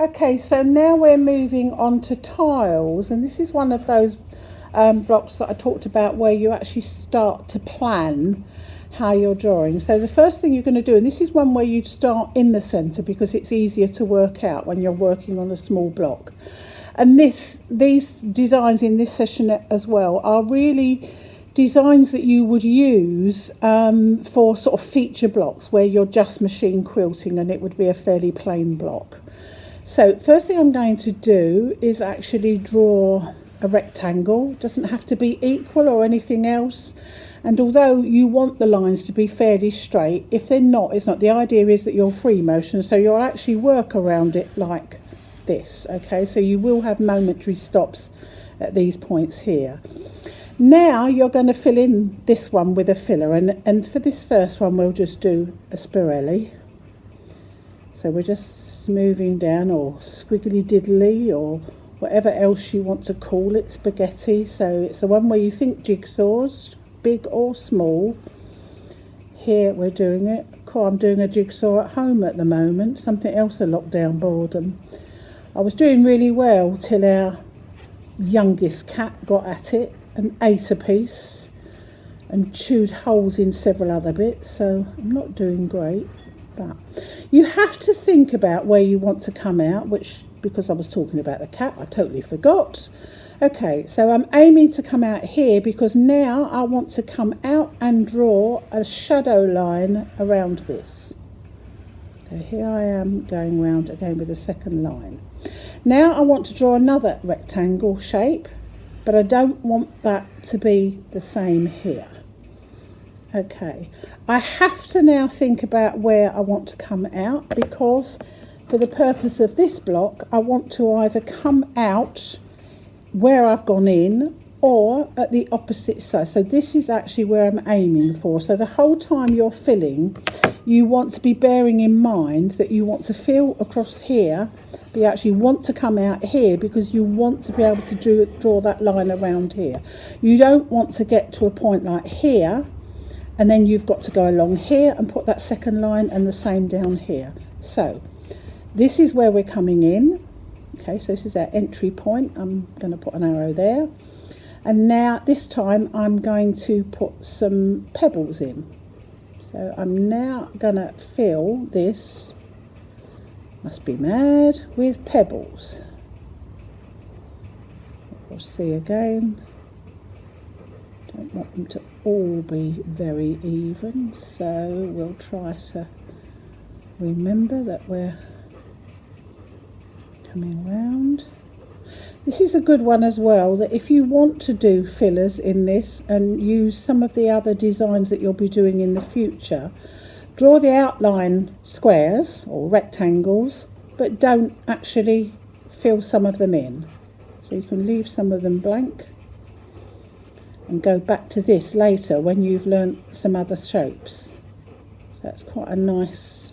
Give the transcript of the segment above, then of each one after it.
Okay, so now we're moving on to tiles, and this is one of those blocks that I talked about where you actually start to plan how you're drawing. So the first thing you're going to do, and this is one where you start in the centre because it's easier to work out when you're working on a small block. And these designs in this session as well are really designs that you would use for sort of feature blocks where you're just machine quilting and it would be a fairly plain block. So first thing I'm going to do is actually draw a rectangle. It doesn't have to be equal or anything else. And although you want the lines to be fairly straight, if they're not, it's not. The idea is that you're free motion, so you'll actually work around it like this. Okay, so you will have momentary stops at these points here. Now you're going to fill in this one with a filler, and for this first one we'll just do a spirelli. So we're just moving down, or squiggly diddly, or whatever else you want to call it, spaghetti. So it's the one where you think jigsaws, big or small. Here we're doing it. Cool, I'm doing a jigsaw at home at the moment, something else, a lockdown boredom. I was doing really well till our youngest cat got at it and ate a piece and chewed holes in several other bits, so I'm not doing great. But you have to think about where you want to come out, which, because I was talking about the cat, I totally forgot. Okay, so I'm aiming to come out here because now I want to come out and draw a shadow line around this. So here I am going round again with a second line. Now I want to draw another rectangle shape, but I don't want that to be the same here. Okay, I have to now think about where I want to come out, because for the purpose of this block I want to either come out where I've gone in or at the opposite side. So this is actually where I'm aiming for. So the whole time you're filling, you want to be bearing in mind that you want to fill across here, but you actually want to come out here because you want to be able to draw that line around here. You don't want to get to a point like here and then you've got to go along here and put that second line, and the same down here. So this is where we're coming in. Okay, so this is our entry point. I'm going to put an arrow there. And now this time I'm going to put some pebbles in. So I'm now going to fill this, must be mad, with pebbles. We'll see again. Don't want them to all be very even, so we'll try to remember that we're coming round. This is a good one as well, that if you want to do fillers in this and use some of the other designs that you'll be doing in the future, draw the outline squares or rectangles, but don't actually fill some of them in. So you can leave some of them blank and go back to this later when you've learnt some other shapes. So that's quite a nice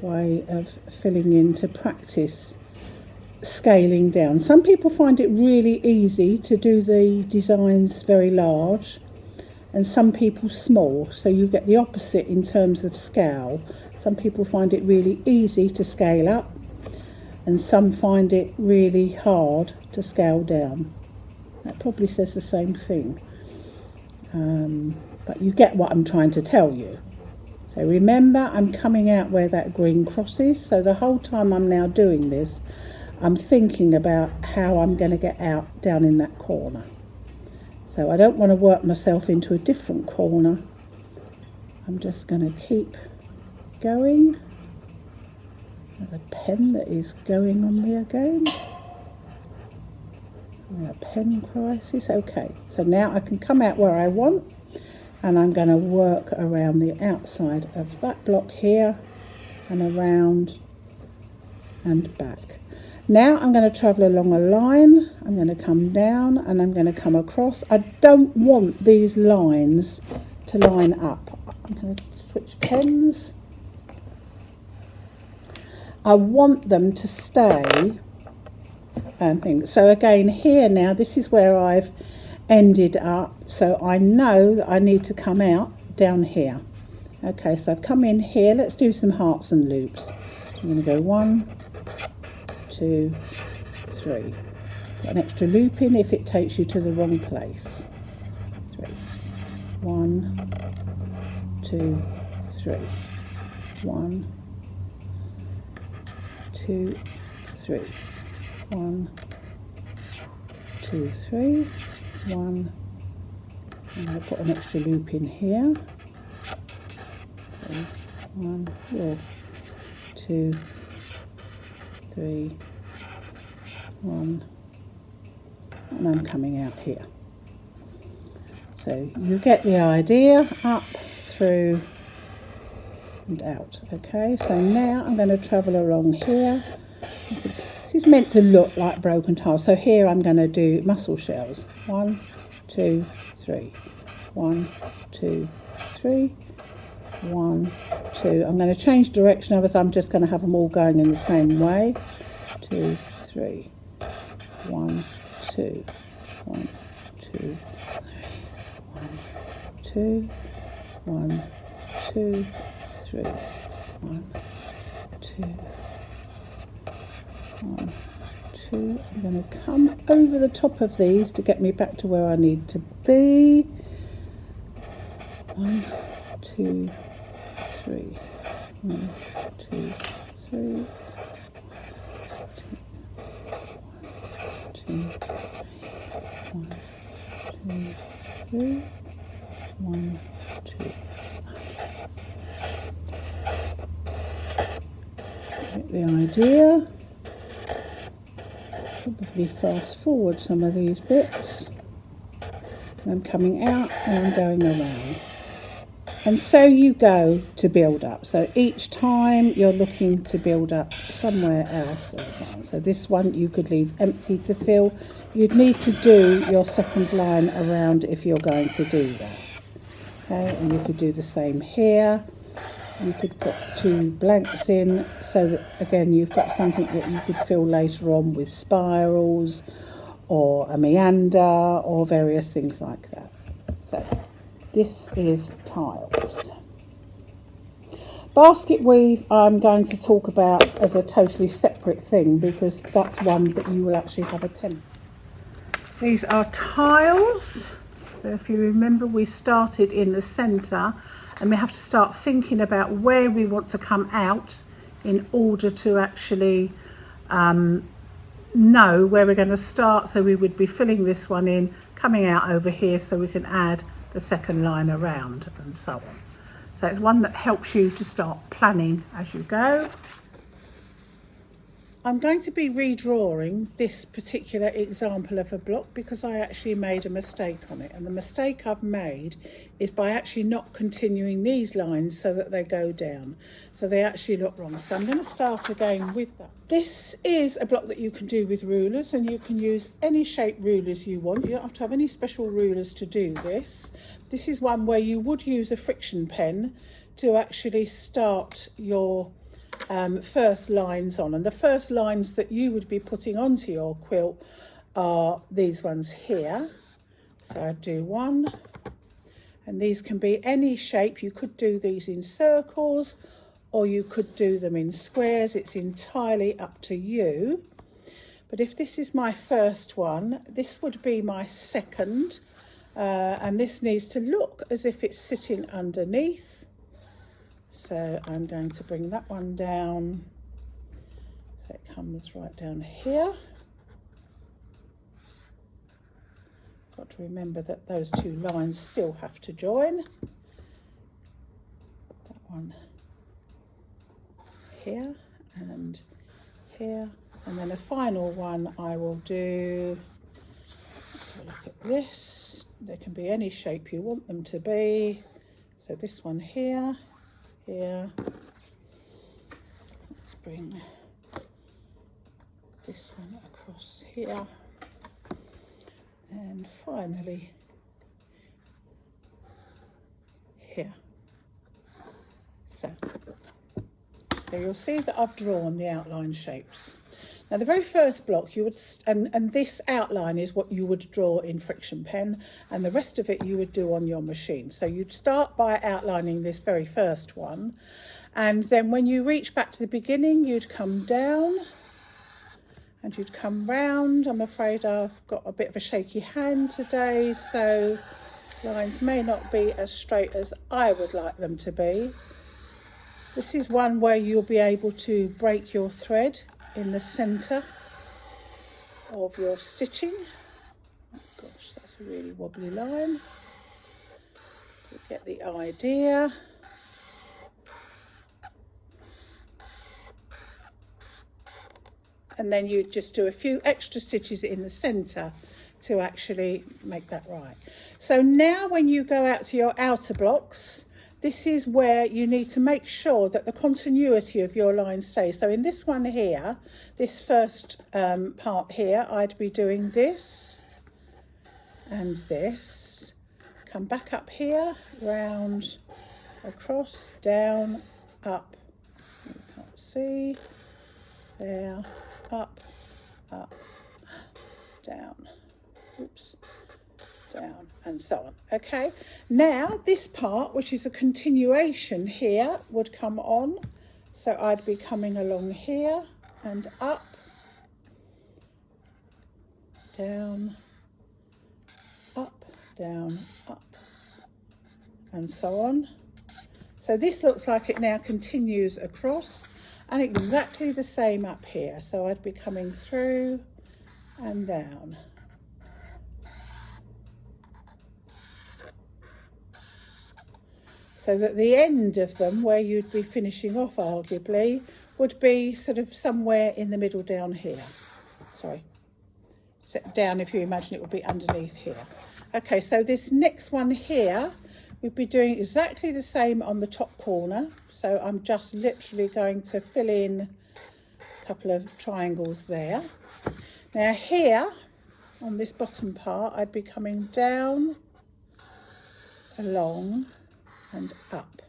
way of filling in to practice scaling down. Some people find it really easy to do the designs very large and some people small, so you get the opposite in terms of scale. Some people find it really easy to scale up and some find it really hard to scale down. That probably says the same thing, but you get what I'm trying to tell you. So remember, I'm coming out where that green crosses, so the whole time I'm now doing this I'm thinking about how I'm going to get out down in that corner. So I don't want to work myself into a different corner. I'm just going to keep going. Another pen that is going on me again. A pen crisis. Okay, so now I can come out where I want, and I'm going to work around the outside of that block here and around and back. Now I'm going to travel along a line, I'm going to come down and I'm going to come across. I don't want these lines to line up. I'm going to switch pens. I want them to stay things. So again here now, this is where I've ended up, so I know that I need to come out down here. Okay, so I've come in here. Let's do some hearts and loops. I'm going to go 1, 2, 3. Put an extra loop in if it takes you to the wrong place. 3. 1, 2, 3. 1, 2, 3. 1, 2, 3. 1. And I'll put an extra loop in here. 1, 2, 3, 1, and I'm coming out here. So you get the idea, up, through and out. Okay, so now I'm going to travel along here. This is meant to look like broken tiles, so here I'm going to do mussel shells. 1, 2, 3. 1, 2, 3. 1, 2. I'm going to change direction, otherwise I'm just going to have them all going in the same way. 2, 3. 1, 2. 1, 2. 1, 2. 1, 2, 3. 1, 2. 1, 2. I'm going to come over the top of these to get me back to where I need to be. 1, 2, 3. 1, 2, 3. 2, 1, 2, 3. 1, 2. Get the idea. Probably fast forward some of these bits. I'm coming out and I'm going around. And so you go to build up. So each time you're looking to build up somewhere else and so on. So this one you could leave empty to fill. You'd need to do your second line around if you're going to do that. Okay, and you could do the same here. You could put 2 blanks in so that again you've got something that you could fill later on with spirals or a meander or various things like that. So this is tiles. Basket weave I'm going to talk about as a totally separate thing because that's one that you will actually have a template. These are tiles. So if you remember, we started in the centre and we have to start thinking about where we want to come out in order to actually know where we're going to start. So we would be filling this one in, coming out over here so we can add the second line around and so on. So it's one that helps you to start planning as you go. I'm going to be redrawing this particular example of a block because I actually made a mistake on it, and the mistake I've made is by actually not continuing these lines so that they go down, so they actually look wrong. So I'm going to start again with that. This is a block that you can do with rulers, and you can use any shape rulers you want. You don't have to have any special rulers to do this. This is one where you would use a friction pen to actually start your first lines on, and the first lines that you would be putting onto your quilt are these ones here. So I do 1, and these can be any shape. You could do these in circles or you could do them in squares. It's entirely up to you. But if this is my first one, this would be my second, and this needs to look as if it's sitting underneath. So I'm going to bring that one down, so it comes right down here. Got to remember that those 2 lines still have to join. That one here and here, and then a final one I will do. Let's have a look at this. They can be any shape you want them to be. So this one here. Here, let's bring this one across here, and finally here. So you'll see that I've drawn the outline shapes. Now the very first block you would, and this outline is what you would draw in friction pen, and the rest of it you would do on your machine. So you'd start by outlining this very first one, and then when you reach back to the beginning you'd come down and you'd come round. I'm afraid I've got a bit of a shaky hand today, so lines may not be as straight as I would like them to be. This is one where you'll be able to break your thread in the centre of your stitching. Oh gosh, that's a really wobbly line. You get the idea. And then you just do a few extra stitches in the centre to actually make that right. So now when you go out to your outer blocks, this is where you need to make sure that the continuity of your line stays. So in this one here, this first part here, I'd be doing this and this. Come back up here, round, across, down, up. You can't see. There, up, down. Oops. Down and so on. Okay, now this part, which is a continuation here, would come on. So I'd be coming along here and up, down, up, down, up, and so on. So this looks like it now continues across, and exactly the same up here. So I'd be coming through and down. So that the end of them, where you'd be finishing off arguably, would be sort of somewhere in the middle down here. Sorry, set down, if you imagine it would be underneath here. Okay, so this next one here, we'd be doing exactly the same on the top corner. So I'm just literally going to fill in a couple of triangles there. Now here, on this bottom part, I'd be coming down, along, and up.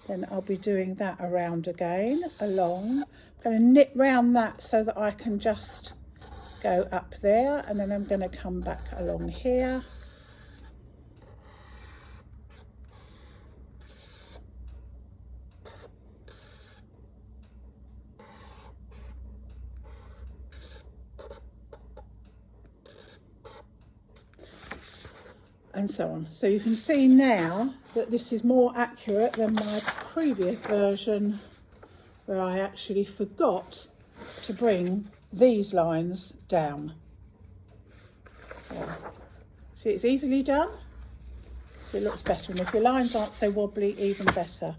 Then I'll be doing that around again, along. I'm going to knit round that so that I can just go up there, and then I'm going to come back along here. And so on. So you can see now that this is more accurate than my previous version, where I actually forgot to bring these lines down. Yeah. See, it's easily done. It looks better, and if your lines aren't so wobbly, even better.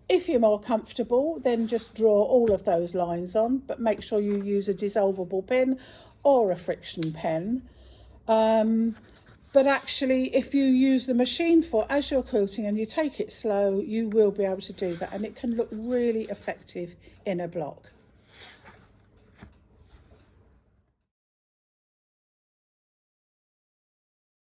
If you're more comfortable, then just draw all of those lines on, but make sure you use a dissolvable pen or a friction pen. But actually, if you use the machine for as you're quilting and you take it slow, you will be able to do that, and it can look really effective in a block.